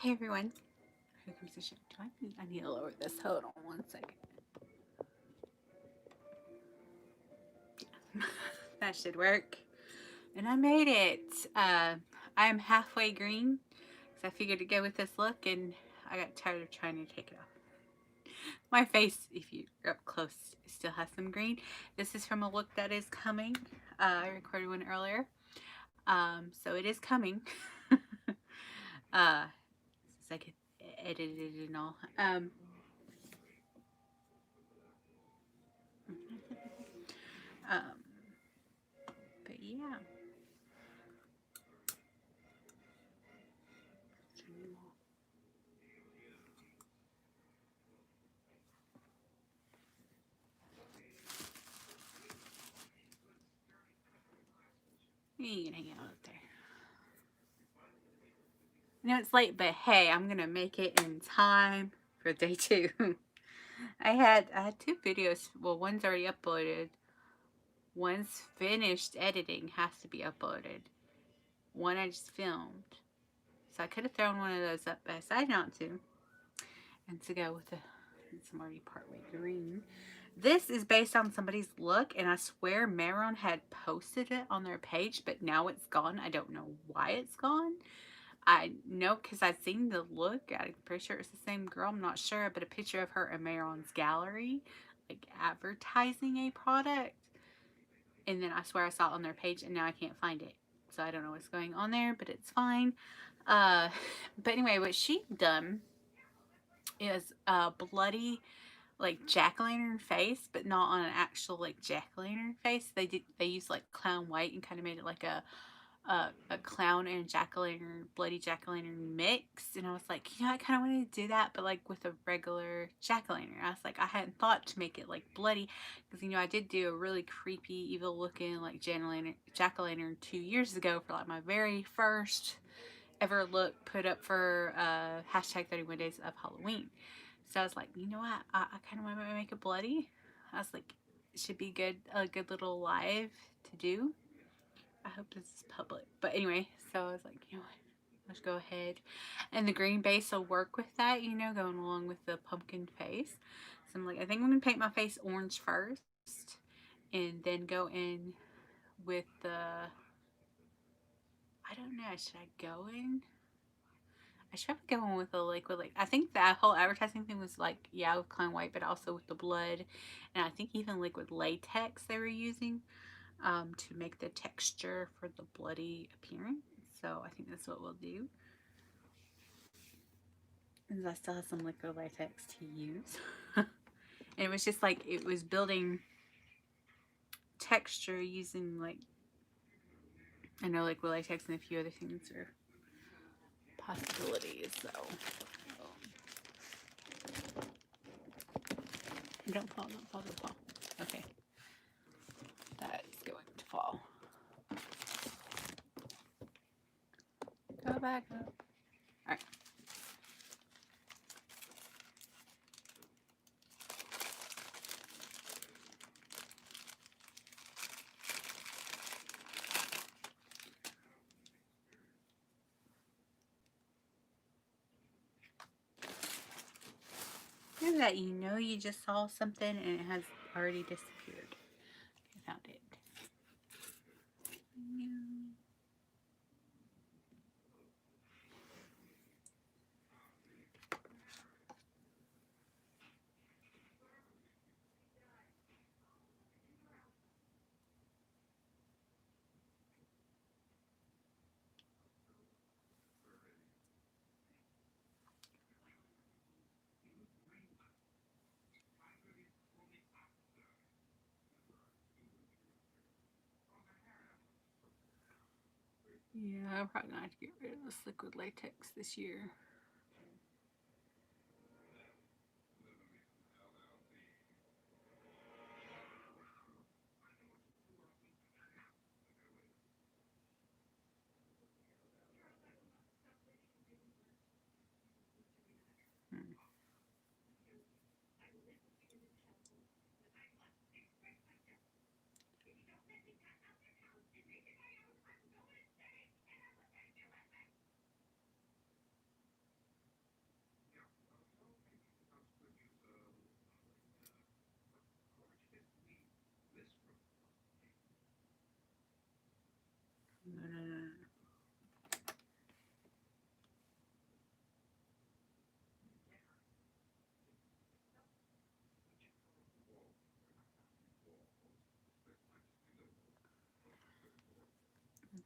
Hey everyone. Here comes the show. I need to lower this. Hold on one second. That should work. And I made it. I am halfway green. So I figured to go with this look and I got tired of trying to take it off. My face, if you're up close, still has some green. This is from a look that is coming. I recorded one earlier. So it is coming. Since I could edit it and all. Um, but yeah. You can hang out up there. I know it's late, but hey, I'm gonna make it in time for day 2. I had two videos. Well, one's already uploaded. One's finished editing, has to be uploaded. One I just filmed. So I could have thrown one of those up, but I decided not to. And to go with I'm already partway green. This is based on somebody's look, and I swear Mehron had posted it on their page, but now it's gone. I don't know why it's gone. I know because I've seen the look. I'm pretty sure it's the same girl. I'm not sure, but a picture of her in Mehron's gallery, like advertising a product. And then I swear I saw it on their page, and now I can't find it. So I don't know what's going on there, but it's fine. But anyway, what she done is a bloody like jack-o'-lantern face, but not on an actual like jack-o'-lantern face. They used like clown white and kind of made it like a clown and jack-o'-lantern, bloody jack-o'-lantern mix. And I was like, I kind of wanted to do that, but like with a regular jack-o'-lantern. I was like, I hadn't thought to make it like bloody, because I did do a really creepy, evil looking like jack-o'-lantern 2 years ago for like my very first ever look put up for hashtag 31 days of Halloween. So I was like, you know what? I kind of want to make it bloody. I was like, it should be a good little live to do. I hope this is public. But anyway, so I was like, what? Let's go ahead. And the green base will work with that, going along with the pumpkin face. So I'm like, I think I'm going to paint my face orange first. And then go in with the, I don't know, should I go in? I should probably go in with a liquid. Like, I think that whole advertising thing was like, yeah, with clown white, but also with the blood. And I think even liquid latex they were using to make the texture for the bloody appearance. So I think that's what we'll do. And I still have some liquid latex to use. And it was just like, it was building texture using like, I know liquid latex and a few other things are possibilities. So don't fall, don't fall, don't fall. Okay. That is going to fall. Go back up. Alright. And that you just saw something and it has already disappeared. I found it. Yeah, I'm probably gonna have to get rid of this liquid latex this year.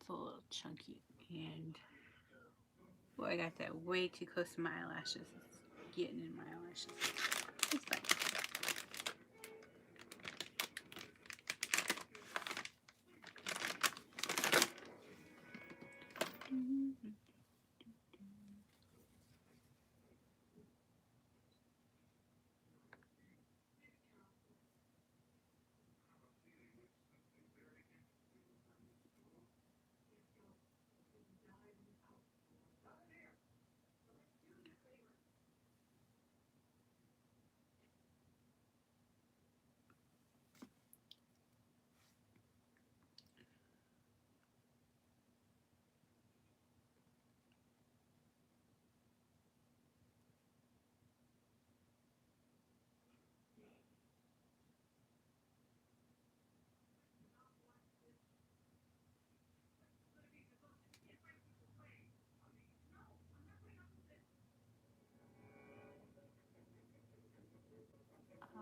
a little chunky. And well, I got that way too close to my eyelashes. It's getting in my eyelashes. It's fine. Oh.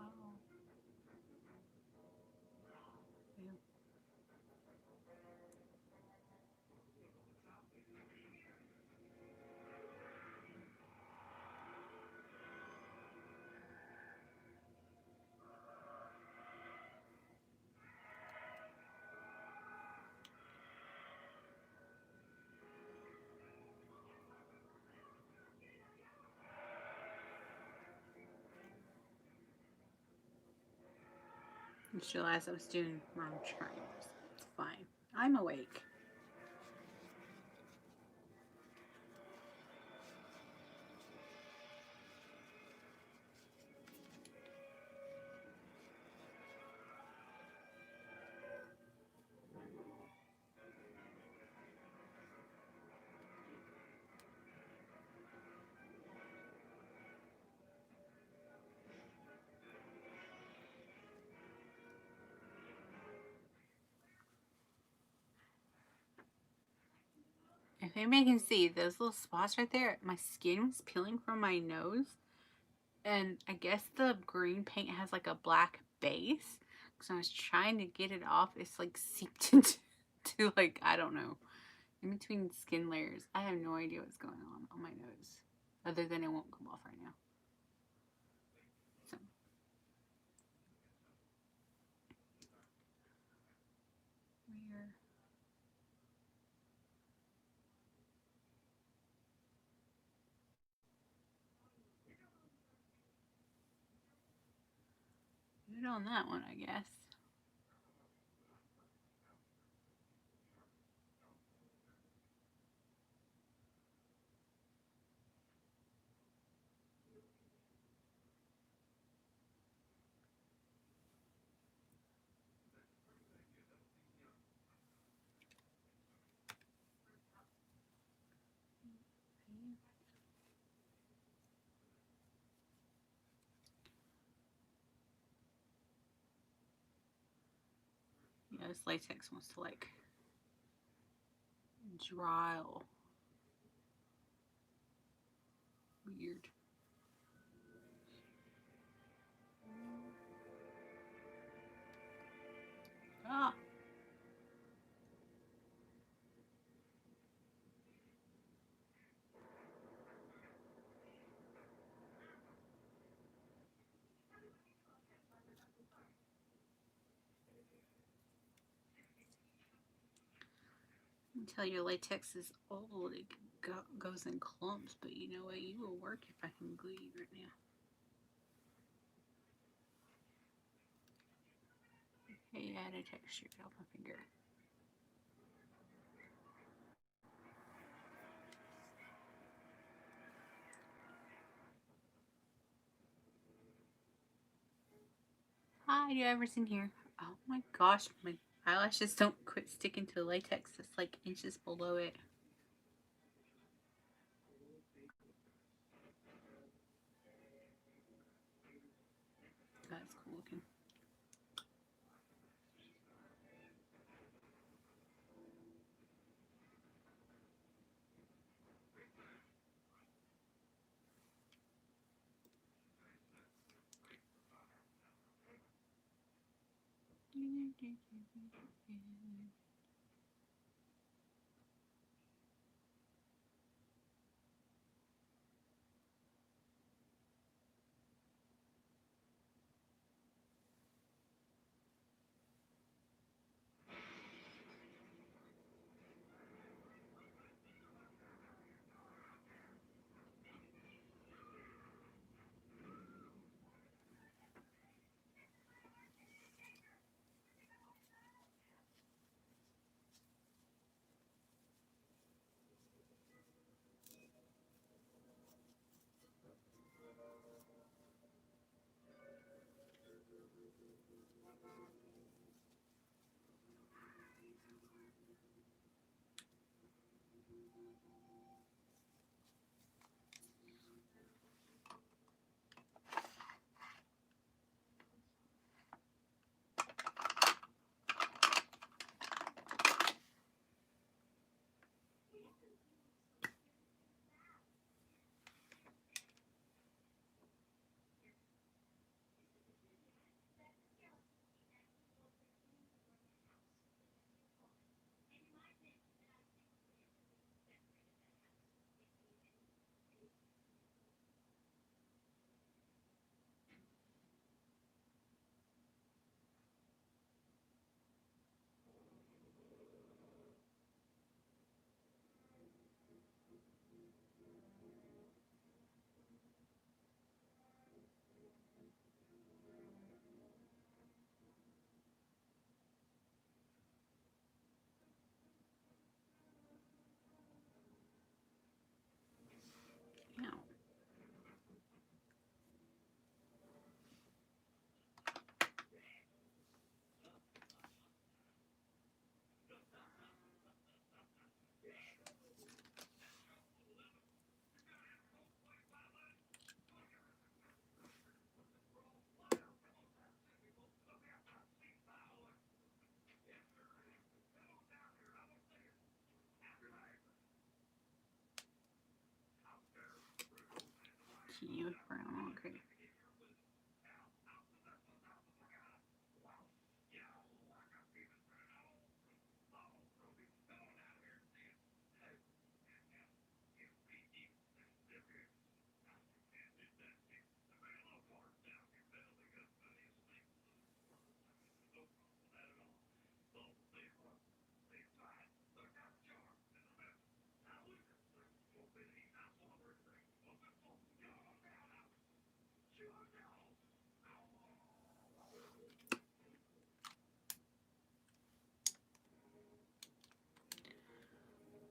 Yeah. I just realized I was doing wrong triangles. It's fine. I'm awake. If anybody can see those little spots right there, my skin was peeling from my nose. And I guess the green paint has like a black base. So I was trying to get it off. It's like seeped into like, I don't know, in between skin layers. I have no idea what's going on my nose. Other than it won't come off right now. So. Where? Good on that one, I guess. Yeah, this latex wants to like dry all weird. Ah. Until your latex is old, it goes in clumps, but you know what? You will work if I can glue you right now. Hey, add a texture off my finger. Hi, do Everson here. Oh my gosh, my eyelashes don't quit sticking to the latex. It's like inches below it. That's cool looking. continue for longer.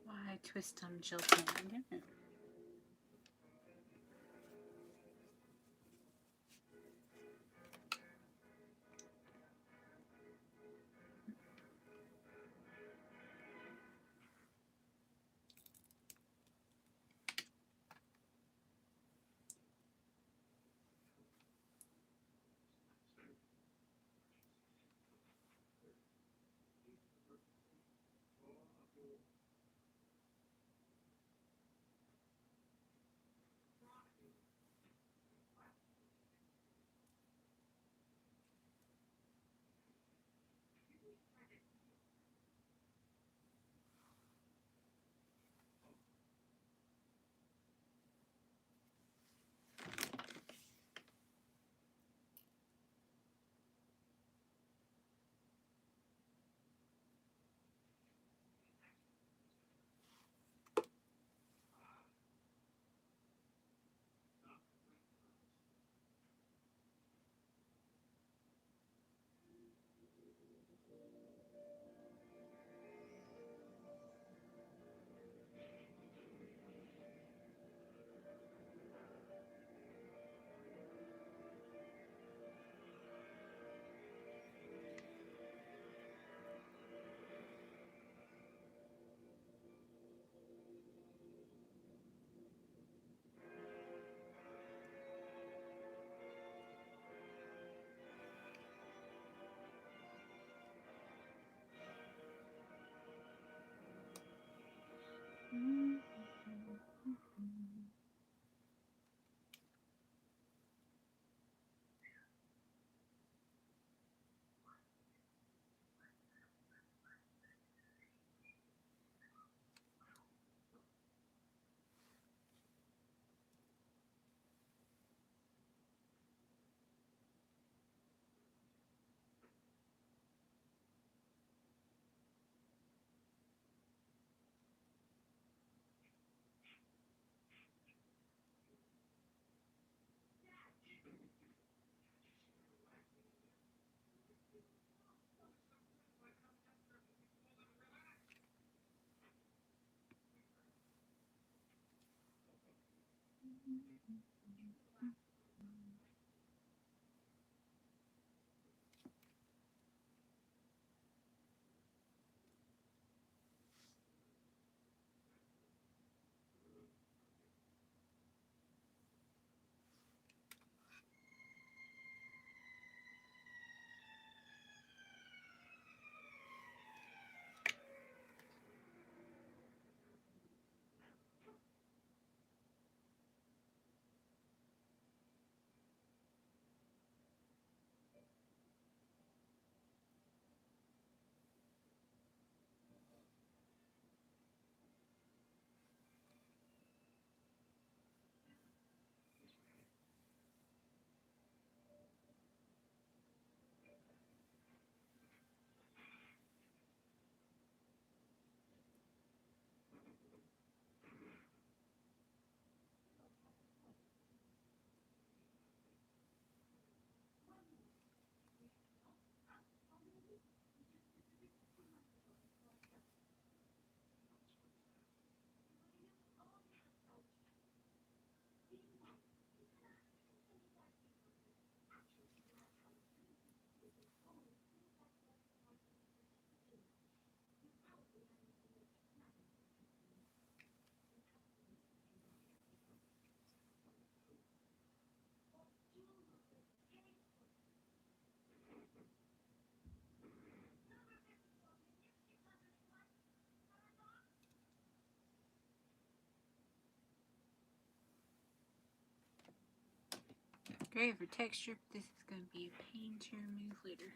Why twist on Jilton? I don't know. Great for texture, but this is going to be a pain to remove later.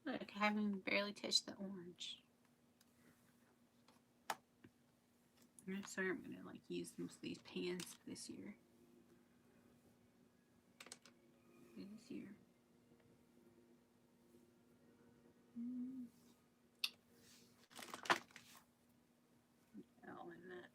Look, I haven't barely touched the orange. I'm sorry, I'm gonna like use most of these pans this year. Oh, and that.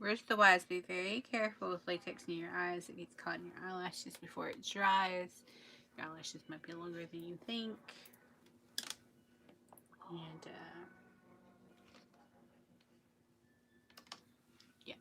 Where's the wise? Be very careful with latex in your eyes. It gets caught in your eyelashes before it dries. Your eyelashes might be longer than you think. And, yeah.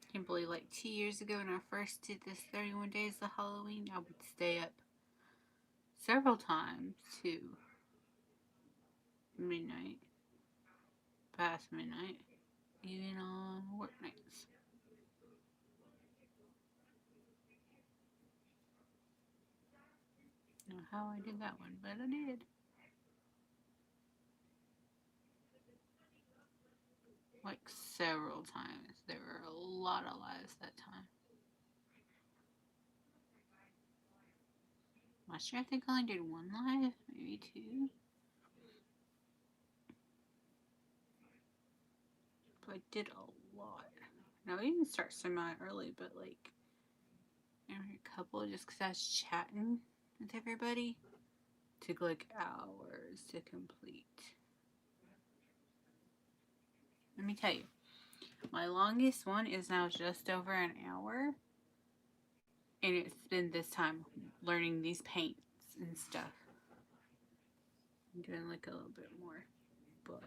I can't believe like 2 years ago when I first did this 31 days of Halloween, I would stay up several times to midnight, past midnight, even on work nights. I don't know how I did that one, but I did. Like several times. There were a lot of lives that time. Last year I think I only did one live, maybe two. But I did a lot. Now I didn't start semi early, but like every couple just because I was chatting with everybody. Took like hours to complete. Let me tell you, my longest one is now just over an hour. And it's been this time learning these paints and stuff. I'm doing like a little bit more. But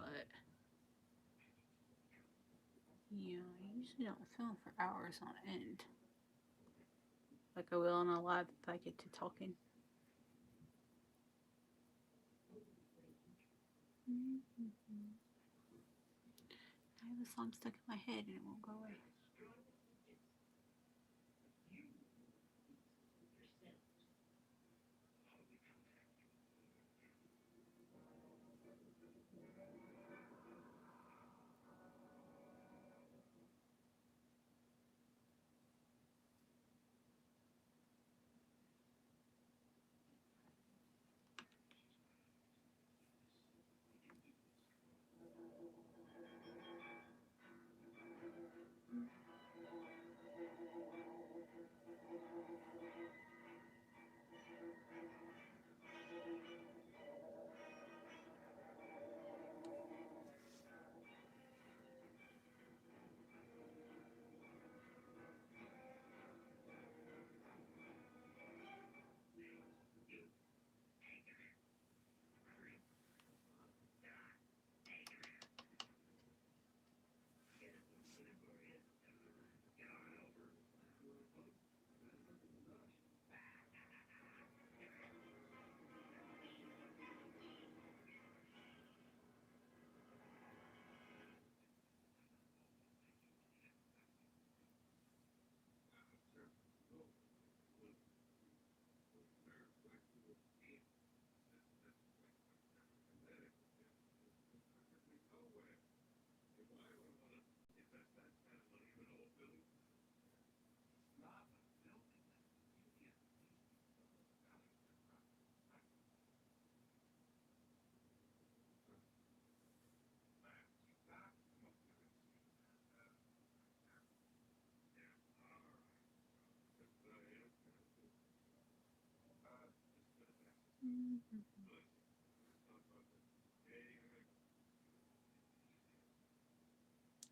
yeah, I usually don't film for hours on end. Like I will on a live if I get to talking. I have a song stuck in my head and it won't go away.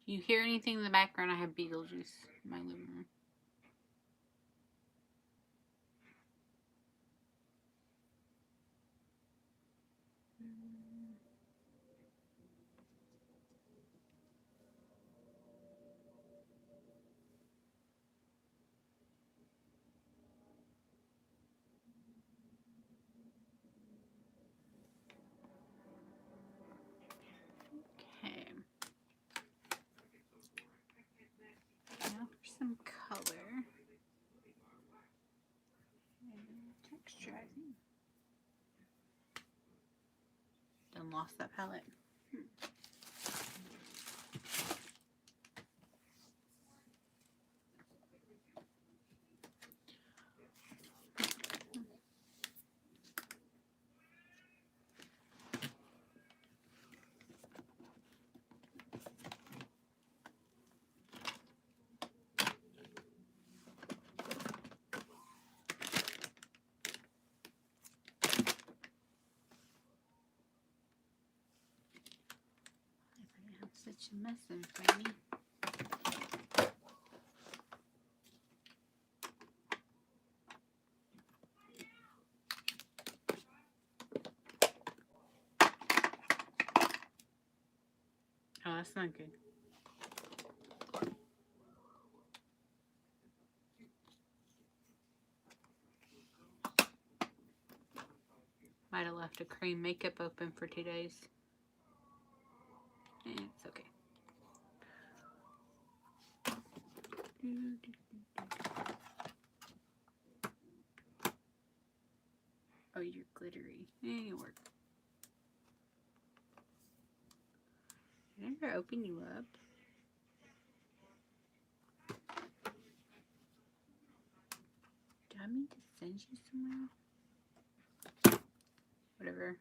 You hear anything in the background? I have Beetlejuice in my living room. Okay. Now for some color. And texturizing. Done lost that palette. I have such a mess in front of me. Oh, that's not good. Might have left a cream makeup open for 2 days. It's okay. Oh, you're glittery. It worked. Did I ever open you up? Did I mean to send you somewhere? Whatever.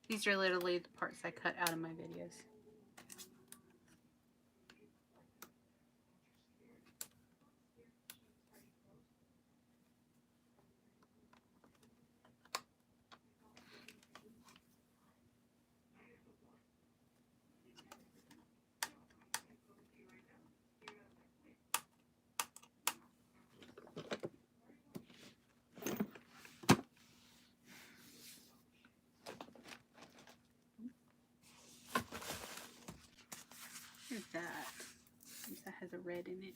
These are literally the parts I cut out of my videos. What is that? That has a red in it.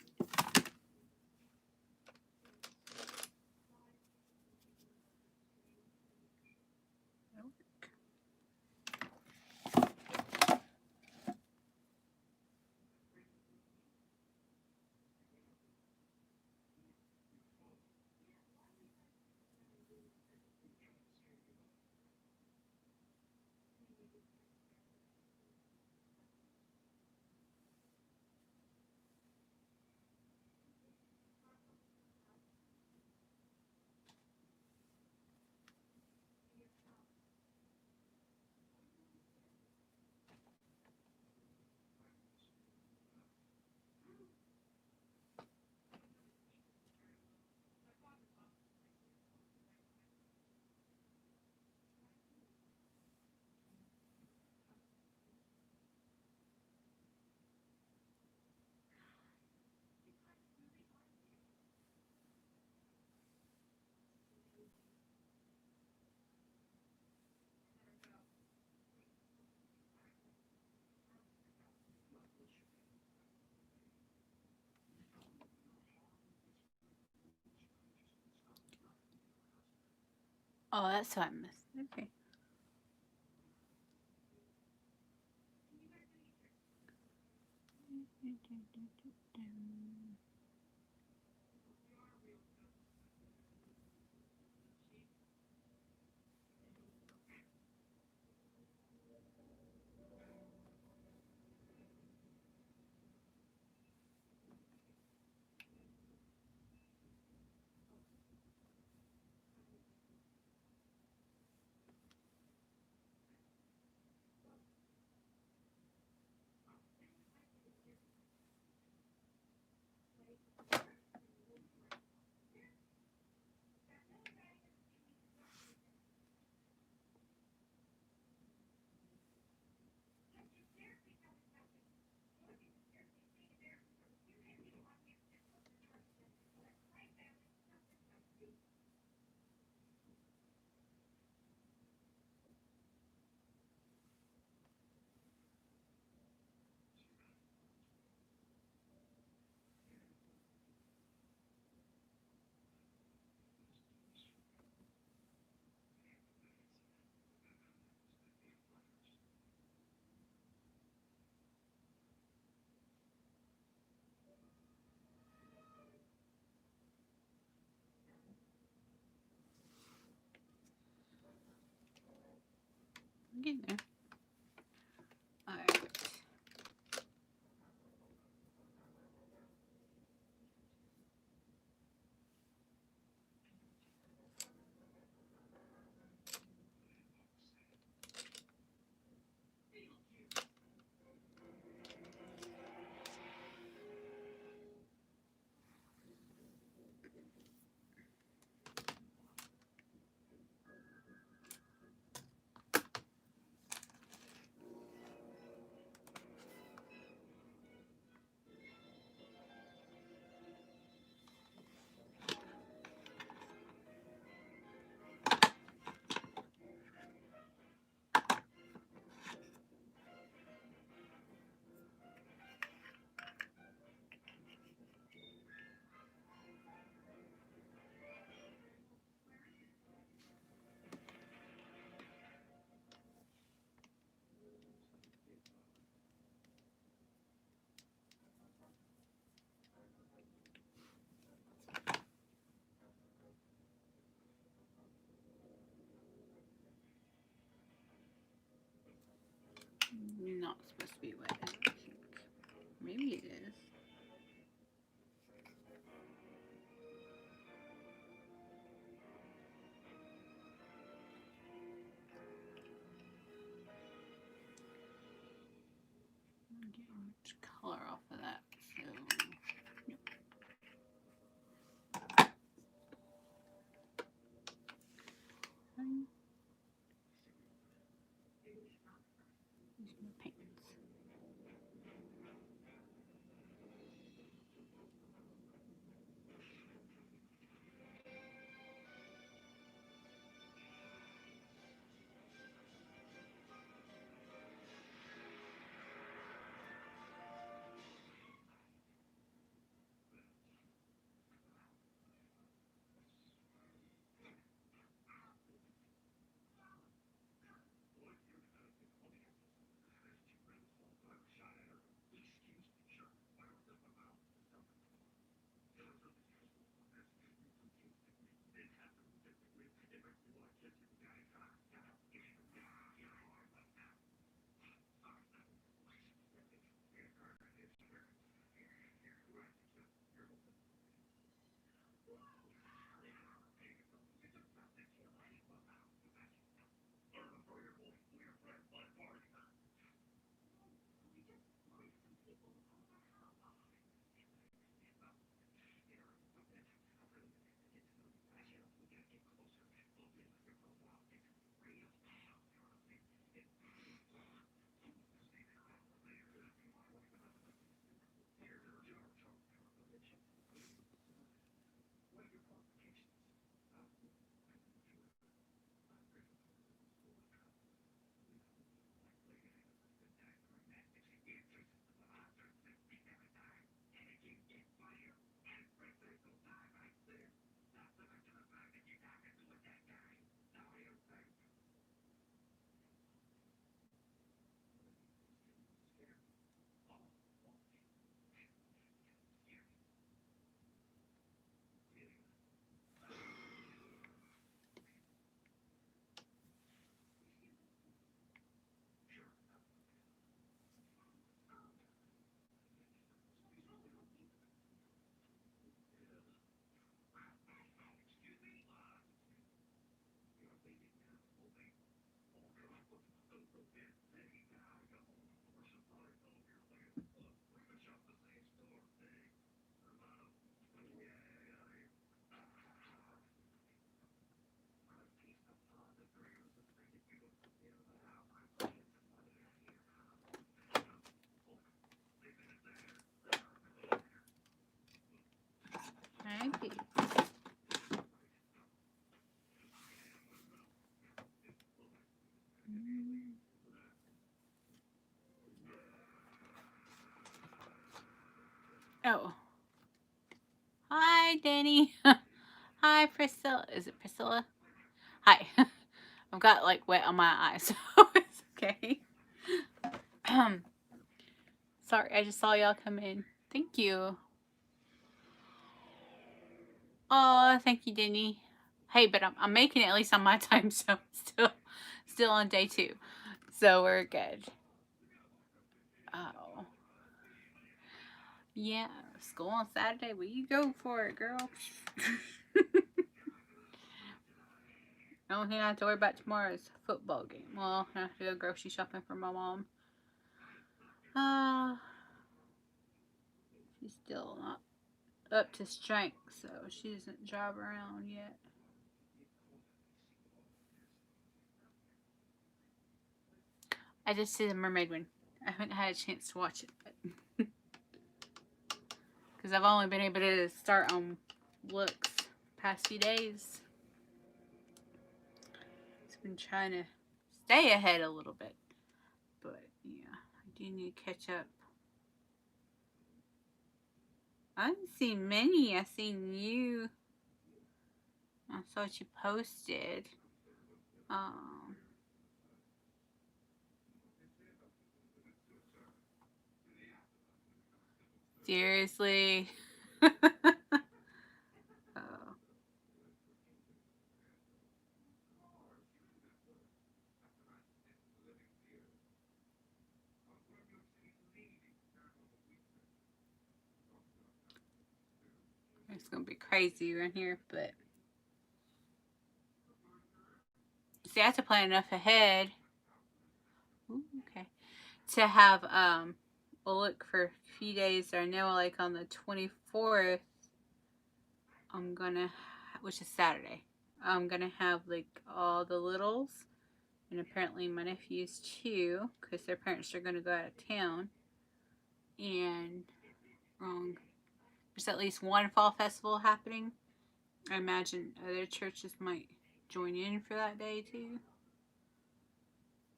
Oh, that's what I missed. Okay. I'm getting there. All right. Paints. Okay. Oh. Hi, Danny. Hi, Priscilla. Is it Priscilla? Hi. I've got like wet on my eyes, so it's okay. Sorry, I just saw y'all come in. Thank you. Oh, thank you, Denny. Hey, but I'm making it at least on my time, so still on day 2. So we're good. Oh. Yeah, school on Saturday. Well, you go for it, girl. The only thing I have to worry about tomorrow is a football game. Well, I have to go grocery shopping for my mom. She's still not up to strength, so she doesn't drive around yet. I just see the mermaid one. I haven't had a chance to watch it, but because I've only been able to start on looks past few days. I've been trying to stay ahead a little bit, but yeah, I do need to catch up. I haven't seen many. I seen you. I saw what you posted. Um, seriously. Oh. It's gonna be crazy around here, but see, I have to plan enough ahead. Ooh, okay. To have a look for a few days. I know, like on the 24th, which is Saturday. I'm gonna have like all the littles, And apparently my nephews too, because their parents are going to go out of town. And there's at least one fall festival happening. I imagine other churches might join in for that day too.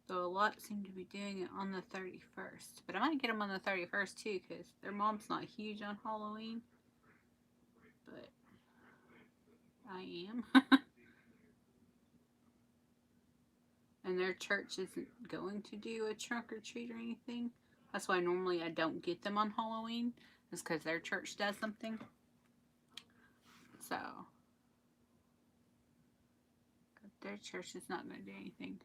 Though a lot seem to be doing it on the 31st. But I might get them on the 31st too, because their mom's not huge on Halloween. But I am. And their church isn't going to do a trunk or treat or anything. That's why normally I don't get them on Halloween. Is because their church does something. So their church is not going to do anything.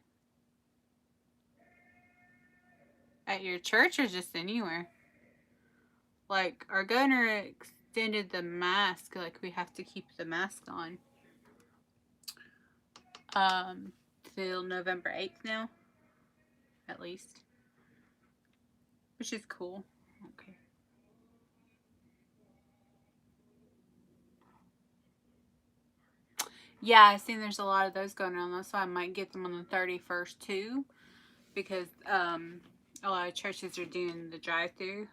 At your church or just anywhere? Like, our governor extended the mask. Like, we have to keep the mask on. Till November 8th now. At least. Which is cool. Okay. Yeah, I've seen there's a lot of those going on. That's why I might get them on the 31st too. Because a lot of churches are doing the drive-through.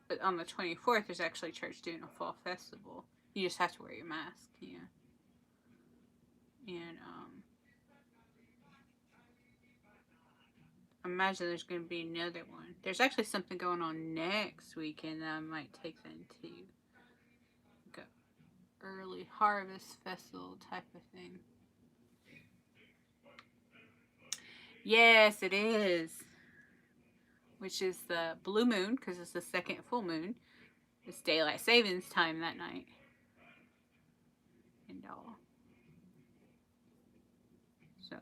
But on the 24th, there's actually a church doing a fall festival. You just have to wear your mask. Yeah. And I imagine there's going to be another one. There's actually something going on next weekend that I might take them to. Like a early harvest festival type of thing. Yes, it is. Which is the blue moon, because it's the second full moon. It's daylight savings time that night. And all. So.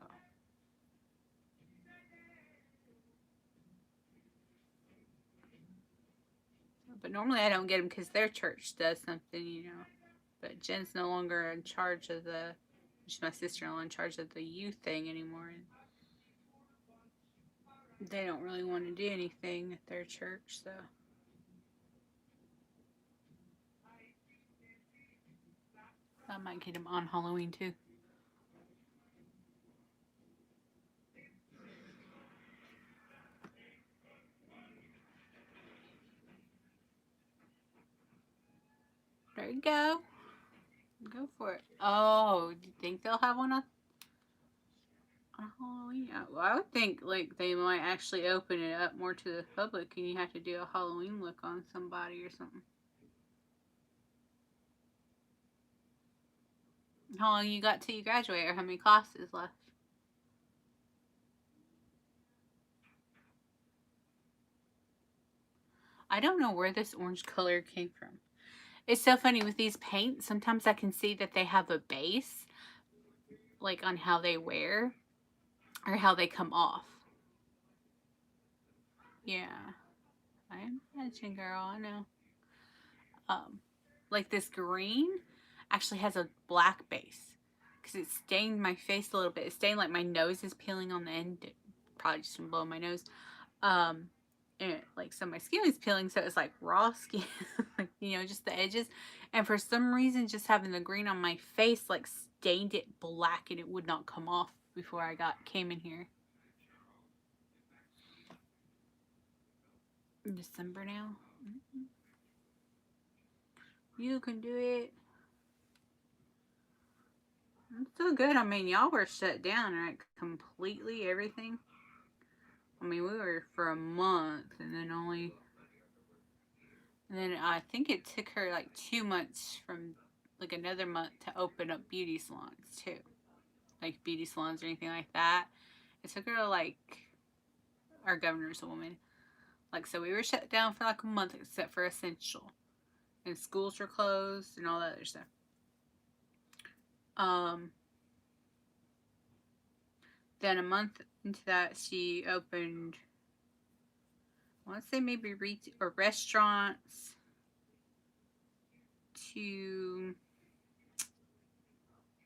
But normally I don't get them because their church does something, you know. But Jen's no longer in charge of she's my sister-in-law, in charge of the youth thing anymore. And they don't really want to do anything at their church, so. I might get them on Halloween too. There you go. Go for it. Oh, do you think they'll have one on Halloween? Well, I would think like they might actually open it up more to the public, and you have to do a Halloween look on somebody or something. How long you got till you graduate, or how many classes left? I don't know where this orange color came from. It's so funny with these paints. Sometimes I can see that they have a base, like on how they wear or how they come off. Yeah, I imagine, girl. I know. Like this green actually has a black base because it stained my face a little bit. It stained like my nose is peeling on the end, probably just from blowing my nose. And like so my skin was peeling, so it was like raw skin, like you know, just the edges. And for some reason, just having the green on my face like stained it black, and it would not come off before I came in here. In December now. You can do it. It's so good. I mean, y'all were shut down, right? Completely, everything. I mean, we were for a month, and then I think it took her like 2 months from like another month to open up beauty salons too, like beauty salons or anything like that. It took her like our governor's a woman, like so we were shut down for like a month except for essential, and schools were closed and all that other stuff. Um, then a month into that, she opened, I want to say maybe or restaurants to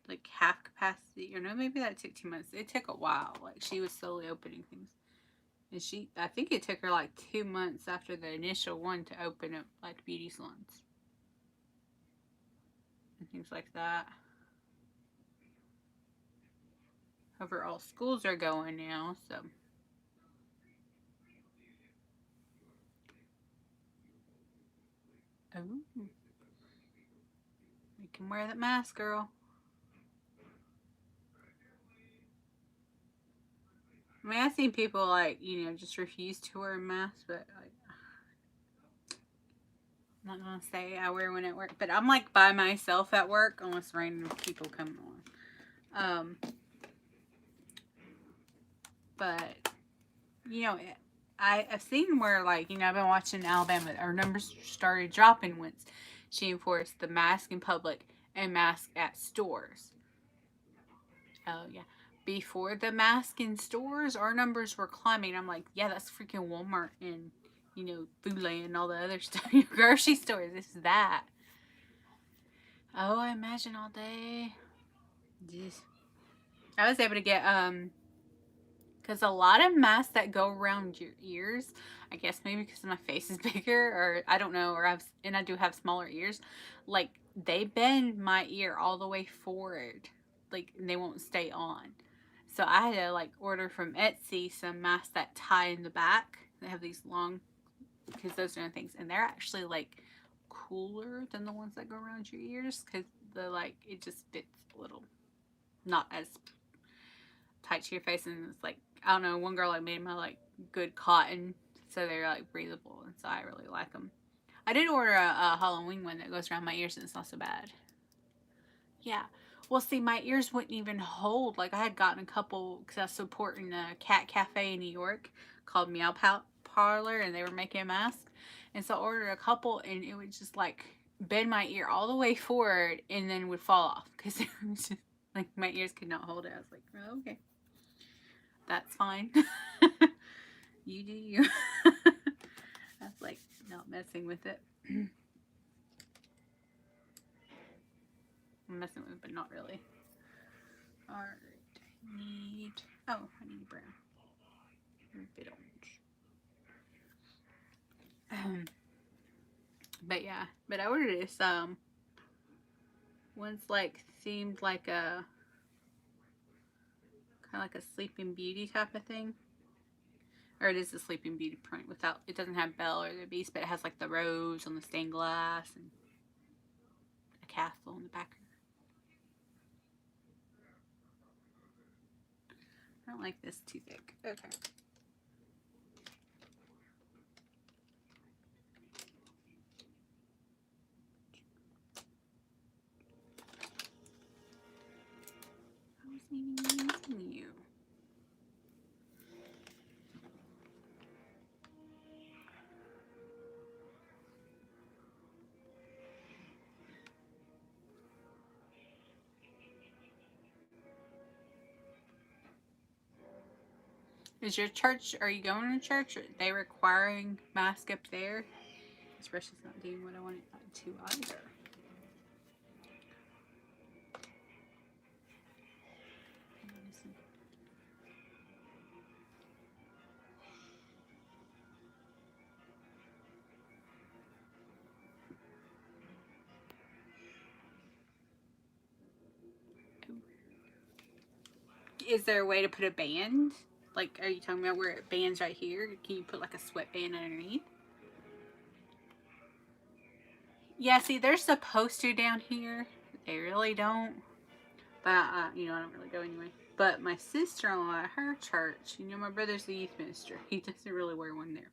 like half capacity, or no, maybe that took 2 months. It took a while. Like she was slowly opening things, and I think it took her like 2 months after the initial one to open up like beauty salons and things like that. However, all schools are going now, so. Oh, you can wear that mask, girl. I mean, I've seen people like, just refuse to wear a mask, but like, I'm not gonna say I wear one at work, but I'm like by myself at work unless random people come on. But I've seen where like I've been watching Alabama. Our numbers started dropping once she enforced the mask in public and mask at stores. Oh yeah. Before the mask in stores, our numbers were climbing. I'm like, yeah, that's freaking Walmart and Foodland and all the other stuff. Grocery stores. This is that. Oh, I imagine all day. Jeez. I was able to get because a lot of masks that go around your ears, I guess maybe because my face is bigger, or I don't know, and I do have smaller ears, like they bend my ear all the way forward, like they won't stay on. So I had to like order from Etsy some masks that tie in the back. They have these long, because those are the things, and they're actually like cooler than the ones that go around your ears because the like it just fits a little, not as tight to your face, and it's like I don't know. One girl like made my like good cotton, so they're like breathable, and so I really like them. I did order a Halloween one that goes around my ears, and it's not so bad. Yeah. Well, see, my ears wouldn't even hold. Like I had gotten a couple because I was supporting a cat cafe in New York called Meow Parlor, and they were making a mask, and so I ordered a couple, and it would just like bend my ear all the way forward, and then would fall off because it was just like my ears could not hold it. I was like, oh, okay. That's fine. You do you. That's like not messing with it. I'm messing with it, but not really. Alright. I need brown. A bit orange. But yeah. But I ordered this one's like seemed like a kind of like a Sleeping Beauty type of thing. Or it is a Sleeping Beauty print without, it doesn't have Belle or the Beast, but it has like the rose on the stained glass and a castle in the back. I don't like this too thick. Okay. I wasn't even using you. Is your church, are you going to church? Are they requiring mask up there? Especially it's not doing what I want it to either. Is there a way to put a band? Like, are you talking about where it bands right here? Can you put like a sweatband underneath? Yeah, see, they're supposed to down here. They really don't. But, I don't really go anyway. But my sister-in-law at her church, my brother's the youth minister. He doesn't really wear one there.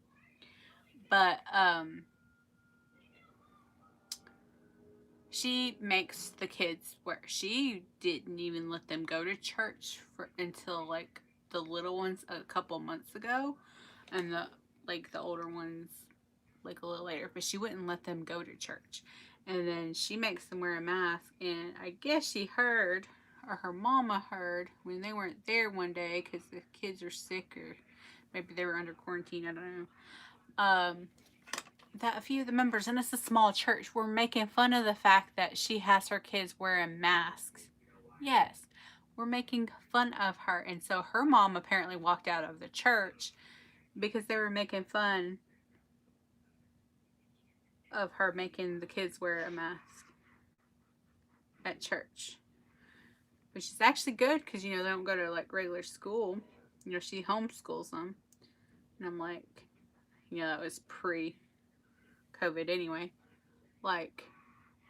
But, she makes the kids wear. She didn't even let them go to church until, like, the little ones a couple months ago. And the older ones like a little later, but she wouldn't let them go to church. And then she makes them wear a mask, and I guess she heard, or her mama heard, when they weren't there one day because the kids are sick, or maybe they were under quarantine, I don't know, that a few of the members, and it's a small church, were making fun of the fact that she has her kids wearing masks. Yes, we're making fun of her. And so her mom apparently walked out of the church because they were making fun of her making the kids wear a mask at church. which is actually good because, they don't go to like regular school. She homeschools them. And I'm like, that was pre COVID anyway. Like,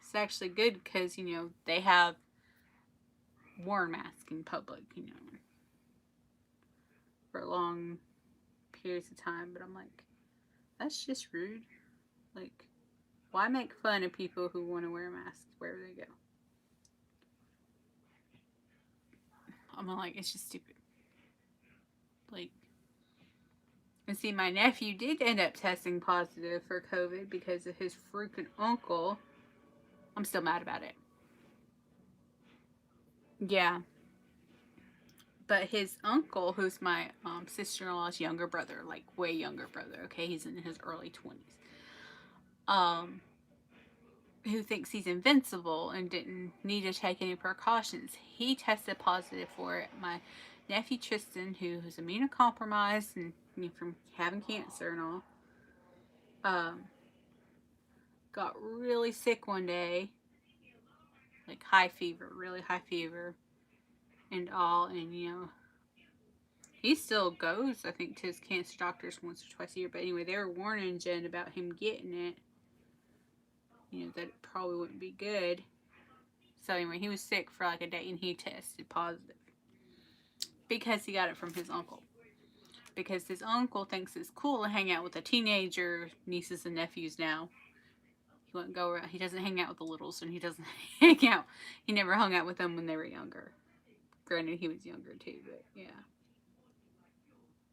it's actually good because, they have worn masks in public, for long periods of time. But I'm like, that's just rude. Like, why make fun of people who want to wear masks wherever they go? I'm like, it's just stupid. Like, and see, my nephew did end up testing positive for COVID because of his freaking uncle. I'm still mad about it. Yeah. But his uncle, who's my sister-in-law's younger brother, like way younger brother, okay, he's in his early 20s, who thinks he's invincible and didn't need to take any precautions, he tested positive for it. My nephew Tristan, who is immunocompromised and from having cancer and all, got really sick one day, like high fever, really high fever and all, and he still goes, I think, to his cancer doctors once or twice a year. But anyway, they were warning Jen about him getting it. That it probably wouldn't be good. So anyway, he was sick for like a day and he tested positive because he got it from his uncle. Because his uncle thinks it's cool to hang out with the teenager nieces and nephews now. He wouldn't go around. He doesn't hang out with the littles, and he doesn't hang out. He never hung out with them when they were younger. Granted, he was younger too, but yeah.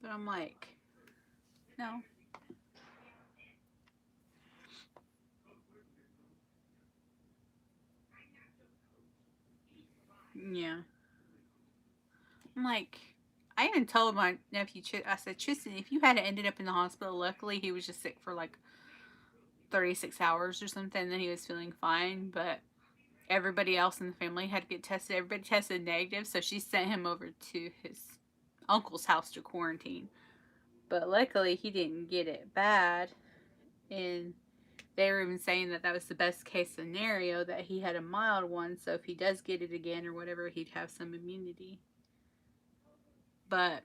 But I'm like, no. Yeah. I'm like, I even told my nephew, I said, Tristan, if you had ended up in the hospital, luckily he was just sick for like 36 hours or something, then he was feeling fine. But everybody else in the family had to get tested. Everybody tested negative, so she sent him over to his uncle's house to quarantine. But luckily, he didn't get it bad. And they were even saying that that was the best case scenario, that he had a mild one, so if he does get it again or whatever, he'd have some immunity. But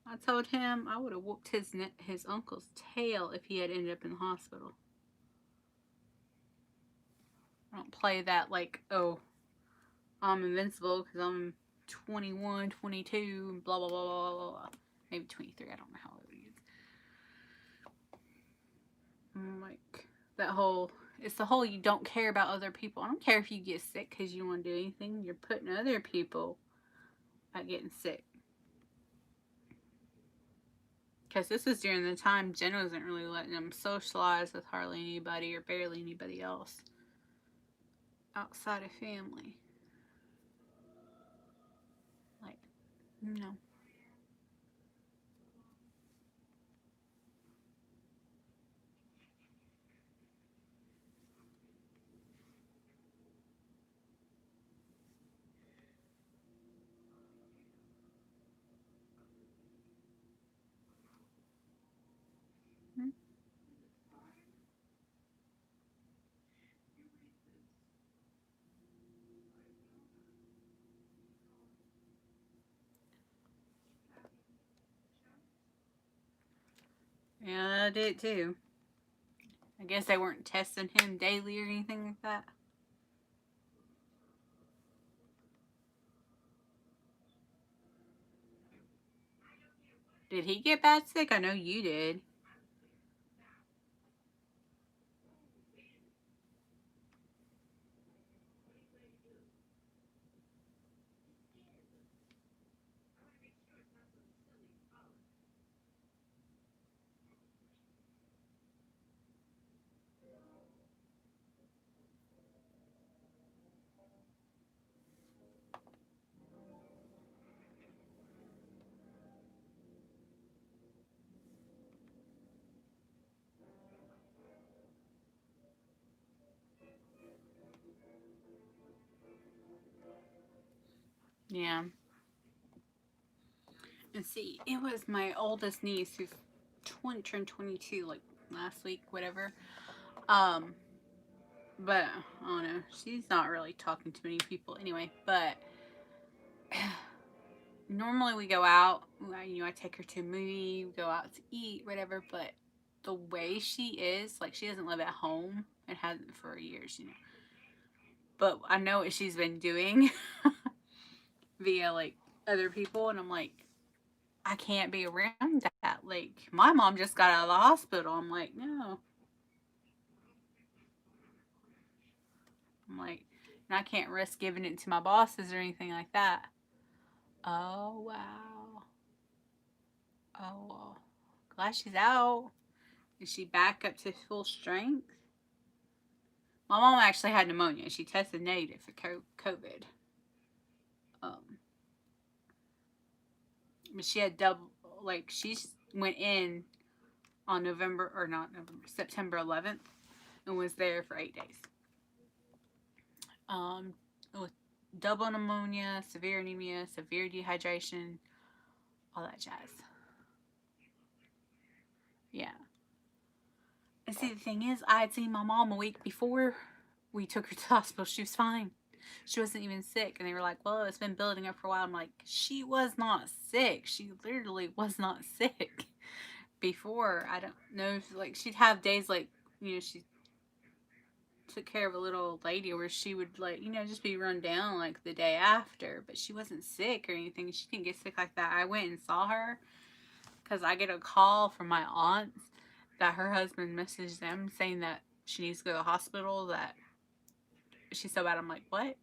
I told him I would have whooped his uncle's tail if he had ended up in the hospital. I don't play that like, oh, I'm invincible because I'm 21, 22, blah, blah, blah, blah, blah. Maybe 23, I don't know how old he is. I'm like, that whole, it's the whole you don't care about other people. I don't care if you get sick because you want to do anything. You're putting other people at getting sick. Because this was during the time Jen wasn't really letting them socialize with hardly anybody or barely anybody else outside of family. Like, no. Yeah, I did too. I guess they weren't testing him daily or anything like that. Did he get bad sick? I know you did. Yeah. And see, it was my oldest niece who's turned 22 like last week, whatever. Um, But I don't know. She's not really talking to many people anyway. But normally we go out. I take her to a movie, we go out to eat, whatever. But the way she is, like, she doesn't live at home and hasn't for years. But I know what she's been doing via like other people, and I'm like, I can't be around that. Like, my mom just got out of the hospital. I'm like, no. I'm like, and I can't risk giving it to my bosses or anything like that. Oh, wow. Oh, well. Glad she's out. Is she back up to full strength? My mom actually had pneumonia. She tested negative for COVID. Um, but she had double, like, she went in on September 11th and was there for 8 days. With double pneumonia, severe anemia, severe dehydration, all that jazz. Yeah. And see, the thing is, I had seen my mom a week before we took her to the hospital. She was fine. She wasn't even sick. And they were like, well, it's been building up for a while. I'm like, she was not sick. She literally was not sick before. I don't know. Like, she'd have days like, she took care of a little lady where she would, like, just be run down like the day after. But she wasn't sick or anything. She didn't get sick like that. I went and saw her because I get a call from my aunts that her husband messaged them saying that she needs to go to the hospital, that she's so bad. I'm like, what?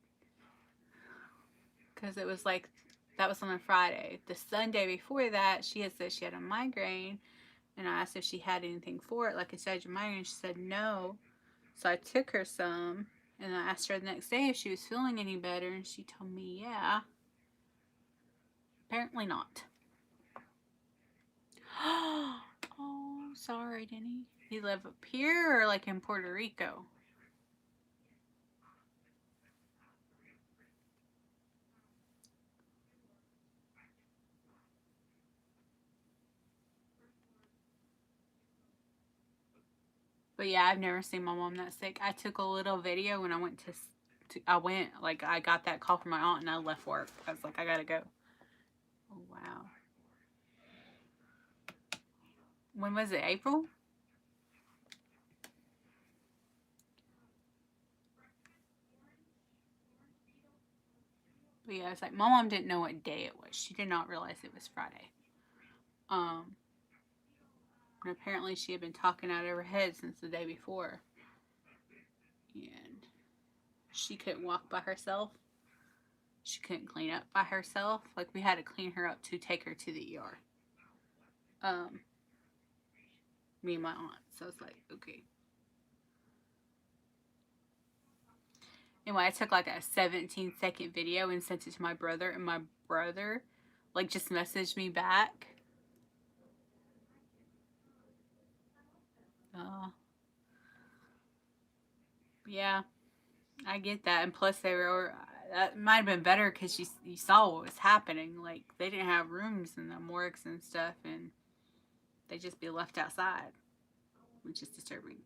Because it was like, that was on a Friday. The Sunday before that, she had said she had a migraine, and I asked if she had anything for it, like I said, your migraine. She said no. So I took her some, and I asked her the next day if she was feeling any better, and she told me, yeah. Apparently not. Oh, sorry, Denny. You live up here or like in Puerto Rico? But yeah, I've never seen my mom that sick. I took a little video when I went I got that call from my aunt and I left work. I was like, I gotta go. Oh, wow. When was it? April? But yeah, it's like my mom didn't know what day it was. She did not realize it was Friday. Um, and apparently she had been talking out of her head since the day before. And she couldn't walk by herself. She couldn't clean up by herself. Like, we had to clean her up to take her to the ER. Me and my aunt. So it's like, okay. Anyway, I took like a 17-second video and sent it to my brother, and my brother, like, just messaged me back. Yeah, I get that. And plus, that might have been better because you saw what was happening. Like, they didn't have rooms in the morgues and stuff, and they'd just be left outside, which is disturbing.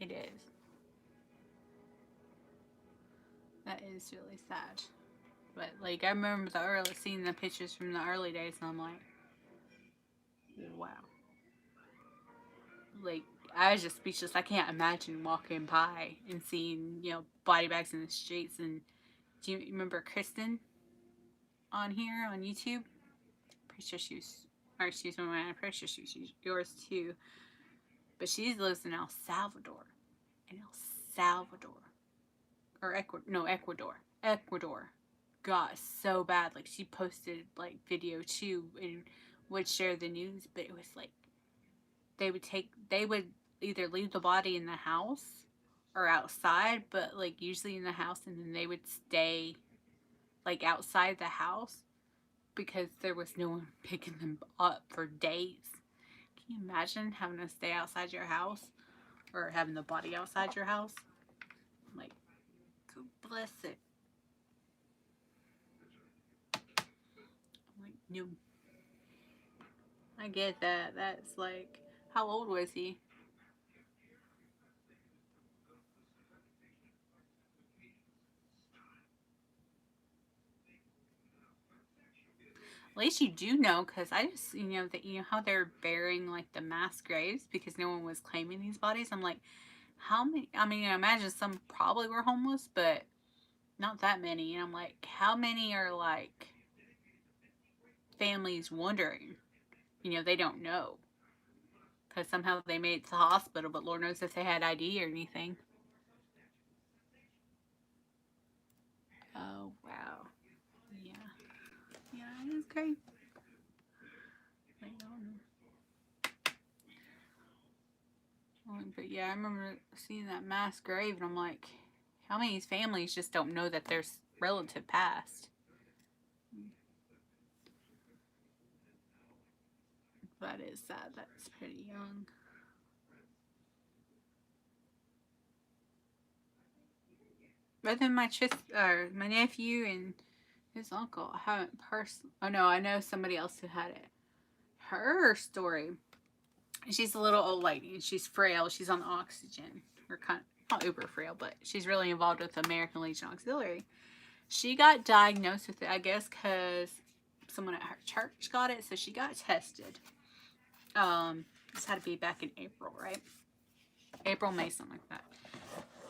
It is. That is really sad. But, like, I remember seeing the pictures from the early days, and I'm like, wow. Like, I was just speechless. I can't imagine walking by and seeing, body bags in the streets. And do you remember Kristen on here on YouTube? Pretty sure she's one of mine. I'm pretty sure she's yours too. But she lives in El Salvador. In El Salvador. Or Ecuador. No, Ecuador. Ecuador. Got so bad. Like, she posted, like, video too and would share the news. But it was like, they would either leave the body in the house or outside, but like usually in the house, and then they would stay like outside the house because there was no one picking them up for days. Can you imagine having to stay outside your house or having the body outside your house? Like, God bless it. I'm like, no. I get that. That's like, how old was he? least you do know, because I just, that how they're burying like the mass graves because no one was claiming these bodies. I'm like, how many? I mean, I imagine some probably were homeless, but not that many. And I'm like, how many are like families wondering? They don't know because somehow they made it to the hospital, but Lord knows if they had ID or anything. Oh wow, yeah, yeah, it is great. But yeah, I remember seeing that mass grave, and I'm like, how many families just don't know that their relative passed? That is sad. That's pretty young. But then my nephew and his uncle, I haven't personally. Oh no, I know somebody else who had it. Her story. She's a little old lady, and she's frail. She's on oxygen. Or kind of not uber frail, but she's really involved with American Legion Auxiliary. She got diagnosed with it, I guess, because someone at her church got it, so she got tested. This had to be back in April, right? April, May, something like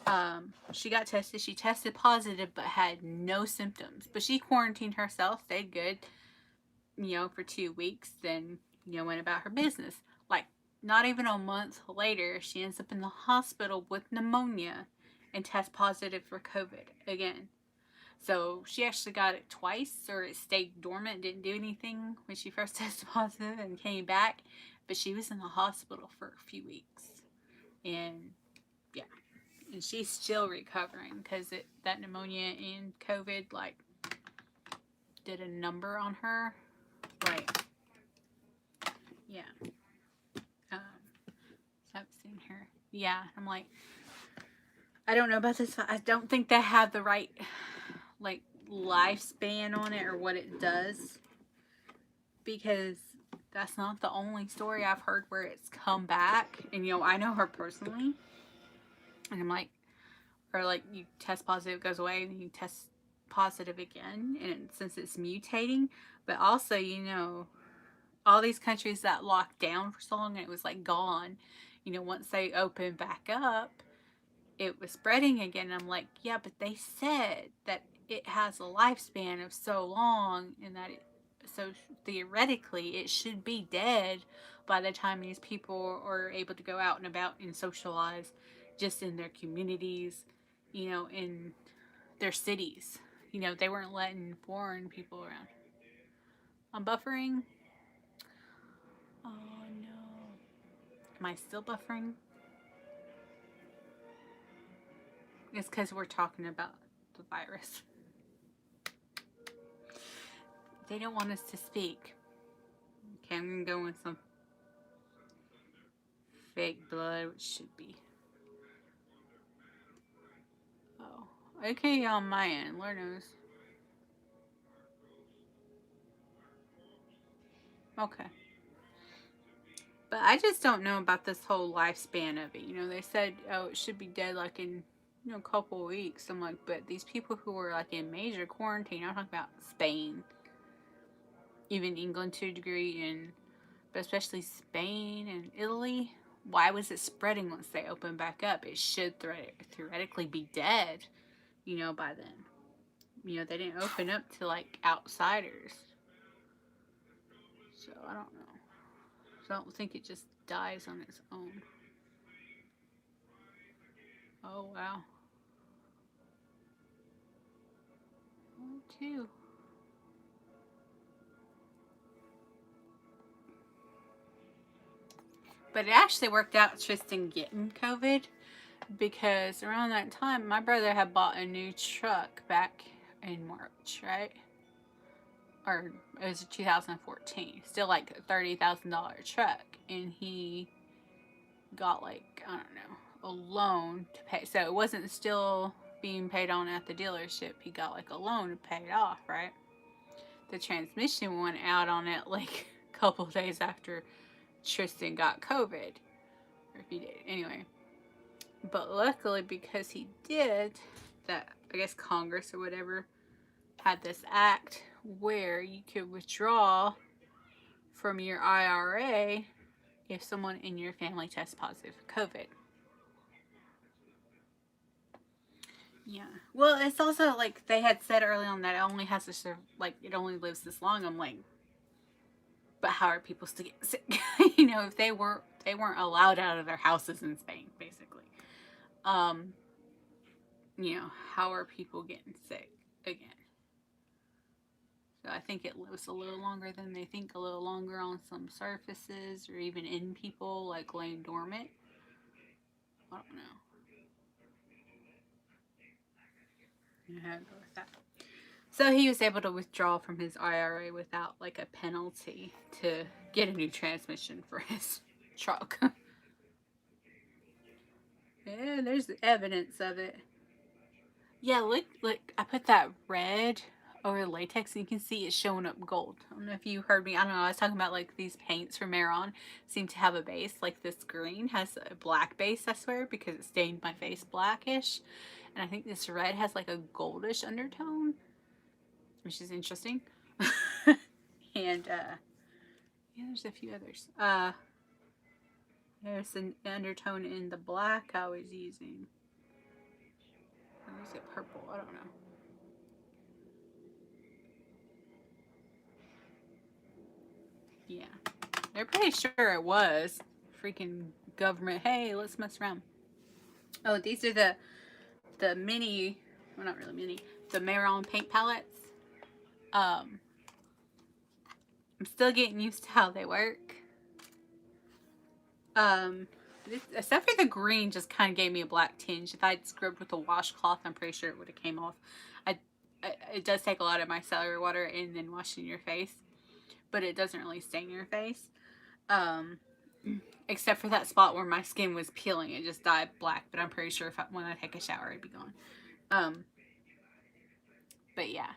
that. She got tested. She tested positive, but had no symptoms. But she quarantined herself, stayed good, for 2 weeks. Then, went about her business. Like, not even a month later, she ends up in the hospital with pneumonia and tests positive for COVID again. So she actually got it twice, or it stayed dormant, didn't do anything when she first tested positive and came back. But she was in the hospital for a few weeks. And yeah, and she's still recovering because that pneumonia and COVID like did a number on her. Like, yeah. Um, I've seen her. Yeah, I'm like, I don't know about this. I don't think they have the right like lifespan on it or what it does, because that's not the only story I've heard where it's come back. And I know her personally, and I'm like, or like you test positive, it goes away, and you test positive again, and since it's mutating. But also, all these countries that locked down for so long and it was like gone, once they opened back up, it was spreading again. And I'm like, yeah, but they said that it has a lifespan of so long, and that so theoretically it should be dead by the time these people are able to go out and about and socialize just in their communities, in their cities. They weren't letting foreign people around. I'm buffering. Oh no. Am I still buffering? It's because we're talking about the virus. They don't want us to speak. Okay, I'm going to go with some fake blood, which should be. Oh. Okay, on my end. Lord knows. Okay. But I just don't know about this whole lifespan of it. They said, oh, it should be dead like in, a couple of weeks. I'm like, but these people who were like in major quarantine, I'm talking about Spain, even England to a degree, and but especially Spain and Italy. Why was it spreading once they opened back up? It should theoretically be dead, by then. They didn't open up to like outsiders. So I don't know. So I don't think it just dies on its own. Oh wow. Oh, too. But it actually worked out Tristan getting COVID, because around that time my brother had bought a new truck back in March, right? Or it was 2014. Still like a $30,000 truck, and he got like, I don't know, a loan to pay. So it wasn't still being paid on at the dealership. He got like a loan to pay it off, right? The transmission went out on it like a couple days after Tristan got COVID, or if he did anyway. But luckily, because he did that, I guess Congress or whatever had this act where you could withdraw from your IRA if someone in your family tests positive for COVID. Yeah. Well, it's also like they had said early on that it only has to serve, like it only lives this long. I'm like, but how are people still getting sick? If they weren't allowed out of their houses in Spain, basically. Um, how are people getting sick again? So I think it lives a little longer than they think, a little longer on some surfaces or even in people, like laying dormant. I don't know. I have to go with that. So he was able to withdraw from his IRA without like a penalty to get a new transmission for his truck. Yeah, there's evidence of it. Yeah, look, I put that red over latex and you can see it's showing up gold. I don't know if you heard me. I don't know. I was talking about like these paints from Maron seem to have a base. Like this green has a black base, I swear, because it stained my face blackish. And I think this red has like a goldish undertone, which is interesting. And yeah, there's a few others. There's an undertone in the black I was using. Or is it purple? I don't know. Yeah. They're pretty sure it was. Freaking government. Hey, let's mess around. Oh, these are the mini, well, not really mini, the Maron paint palettes. I'm still getting used to how they work. Except for the green, just kind of gave me a black tinge. If I'd scrubbed with a washcloth, I'm pretty sure it would have came off. It does take a lot of micellar water and then washing your face, but it doesn't really stain your face. Except for that spot where my skin was peeling, it just dyed black. But I'm pretty sure when I take a shower, it'd be gone. But yeah.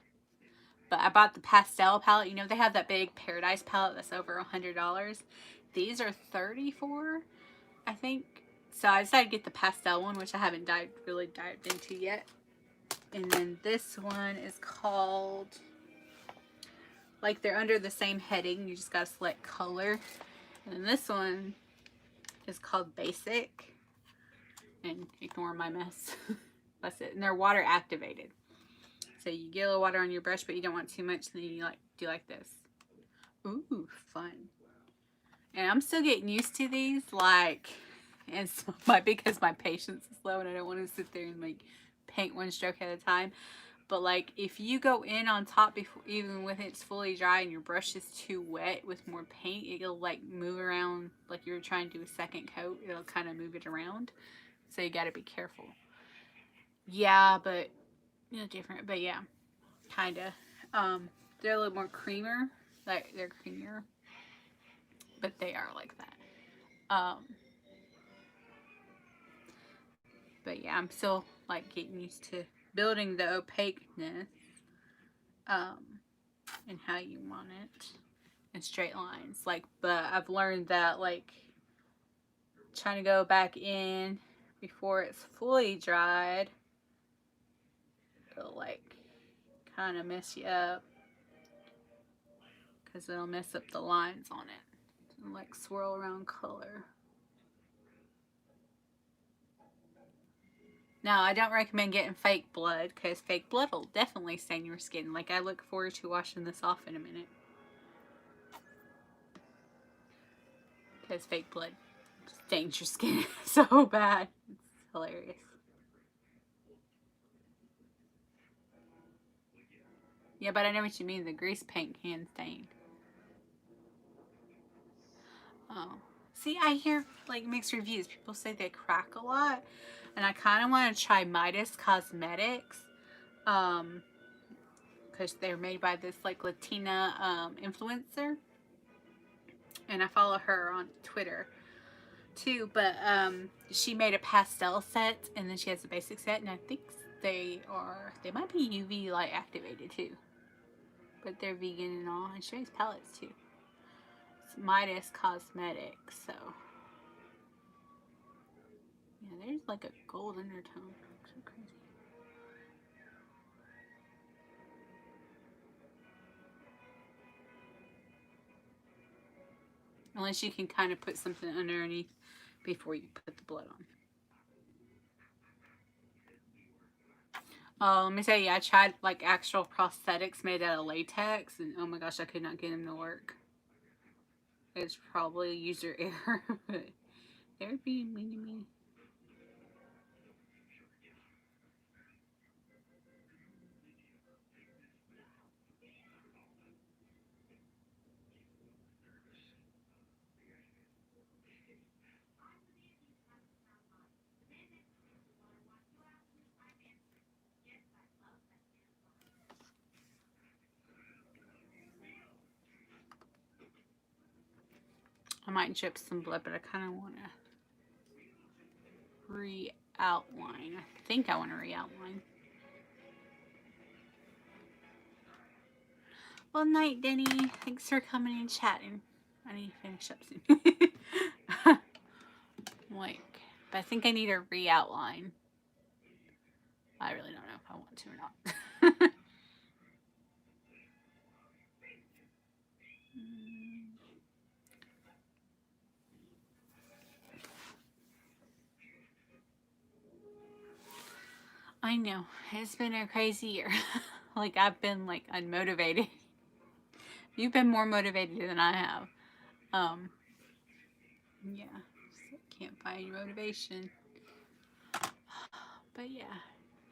But I bought the pastel palette. They have that big Paradise palette that's over $100. These are $34, I think. So I decided to get the pastel one, which I haven't really dived into yet. And then this one is called, like, they're under the same heading. You just gotta select color. And then this one is called Basic. And ignore my mess. That's it. And they're water activated. So you get a little water on your brush, but you don't want too much. Then you do like this. Ooh, fun. And I'm still getting used to these. And so because my patience is low and I don't want to sit there and paint one stroke at a time. But if you go in on top before, even when it's fully dry and your brush is too wet with more paint, it'll move around like you're trying to do a second coat. It'll kind of move it around. So you got to be careful. Yeah, but different. But yeah, kind of. They're a little more creamer. They're creamier. But they are like that. But yeah, I'm still getting used to building the opaqueness. And how you want it in straight lines. But I've learned that trying to go back in before it's fully dried, it'll kind of mess you up because it'll mess up the lines on it and swirl around color. Now, I don't recommend getting fake blood because fake blood will definitely stain your skin. I look forward to washing this off in a minute. Because fake blood stains your skin so bad. It's hilarious. Yeah, but I know what you mean. The grease paint can stain. Oh. See, I hear mixed reviews. People say they crack a lot. And I kind of want to try Midas Cosmetics. Because they're made by this Latina influencer. And I follow her on Twitter too. But she made a pastel set. And then she has a basic set. And I think they might be UV light activated too. But they're vegan and all. And she makes palettes too. Midas Cosmetics, so yeah, there's a gold undertone. So crazy. Unless you can kind of put something underneath before you put the blood on. Oh, let me tell you, I tried like actual prosthetics made out of latex, and oh my gosh, I could not get them to work. It's probably user error, but they're being mean to me. I might chip some blood, but I kind of want to re-outline. I think I want to re-outline. Well, night, Denny. Thanks for coming and chatting. I need to finish up soon. Like, but I think I need a re-outline. I really don't know if I want to or not. I know. It's been a crazy year. Like, I've been, like, unmotivated. You've been more motivated than I have. Yeah. Can't find motivation. But, yeah.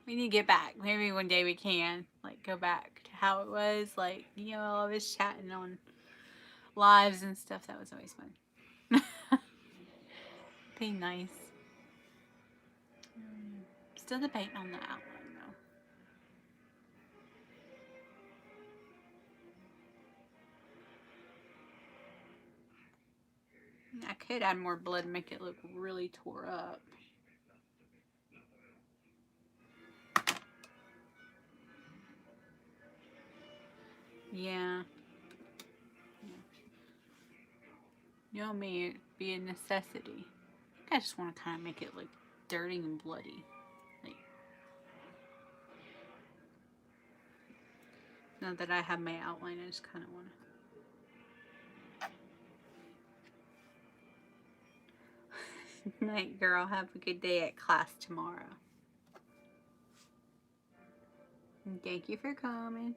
We need to get back. Maybe one day we can, like, go back to how it was. Like, you know, all this chatting on lives and stuff. That was always fun. Be nice. Still debating on the outline, though. I could add more blood and make it look really tore up. Yeah. You know me, it'd be a necessity. I just want to kind of make it look dirty and bloody. Like, now that I have my outline, I just kind of want to. Night, girl. Have a good day at class tomorrow. And thank you for coming.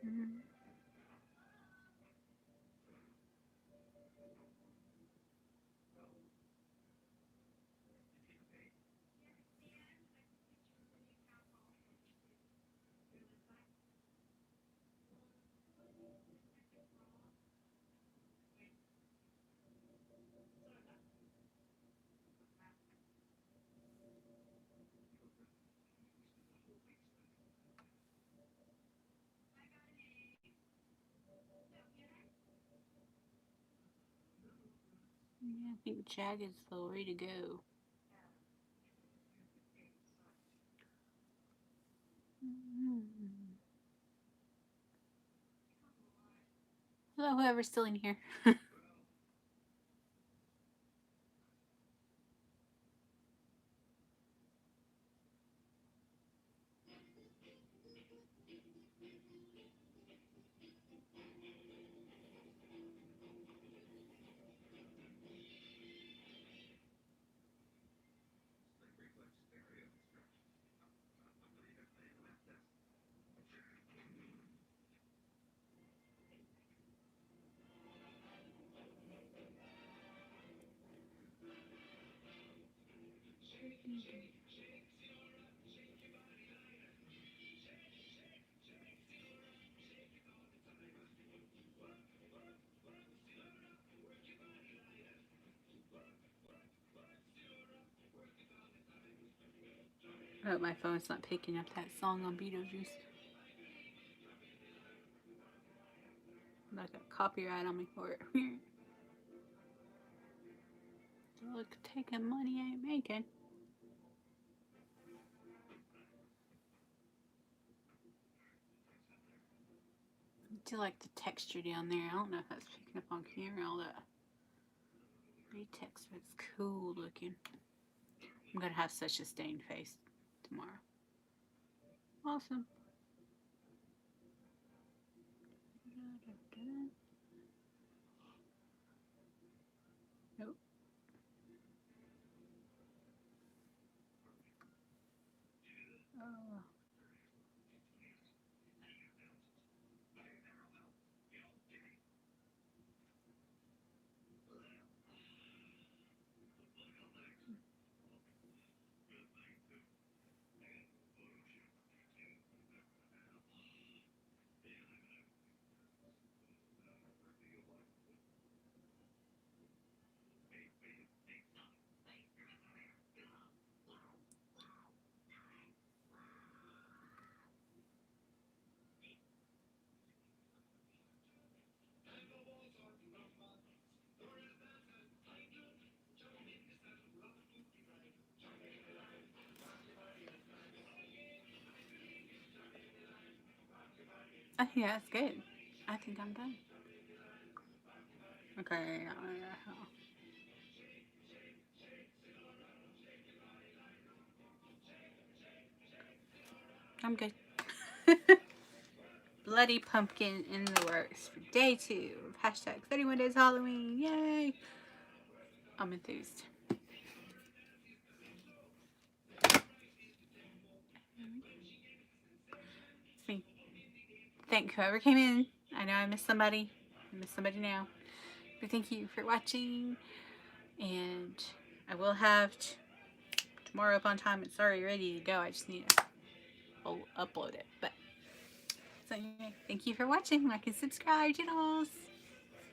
Mm-hmm. Yeah, I think Jagged's the way to go. Hello, whoever's still in here. I hope my phone's not picking up that song on Beetlejuice. I got copyright on me for it. Look, taking money I ain't making. I do like the texture down there. I don't know if that's picking up on camera, all that latex, but it's cool looking. I'm gonna have such a stained face tomorrow. Awesome. Nope. Oh. I think that's good. I think I'm done. Okay. I'm good. Bloody pumpkin in the works for day 2 of hashtag 31 days Halloween. Yay! I'm enthused. It's me. Thank whoever came in. I know I missed somebody. I missed somebody now. But thank you for watching. And I will have tomorrow up on time. It's already ready to go. I just need to upload it. But so anyway, thank you for watching. Like and subscribe, channels.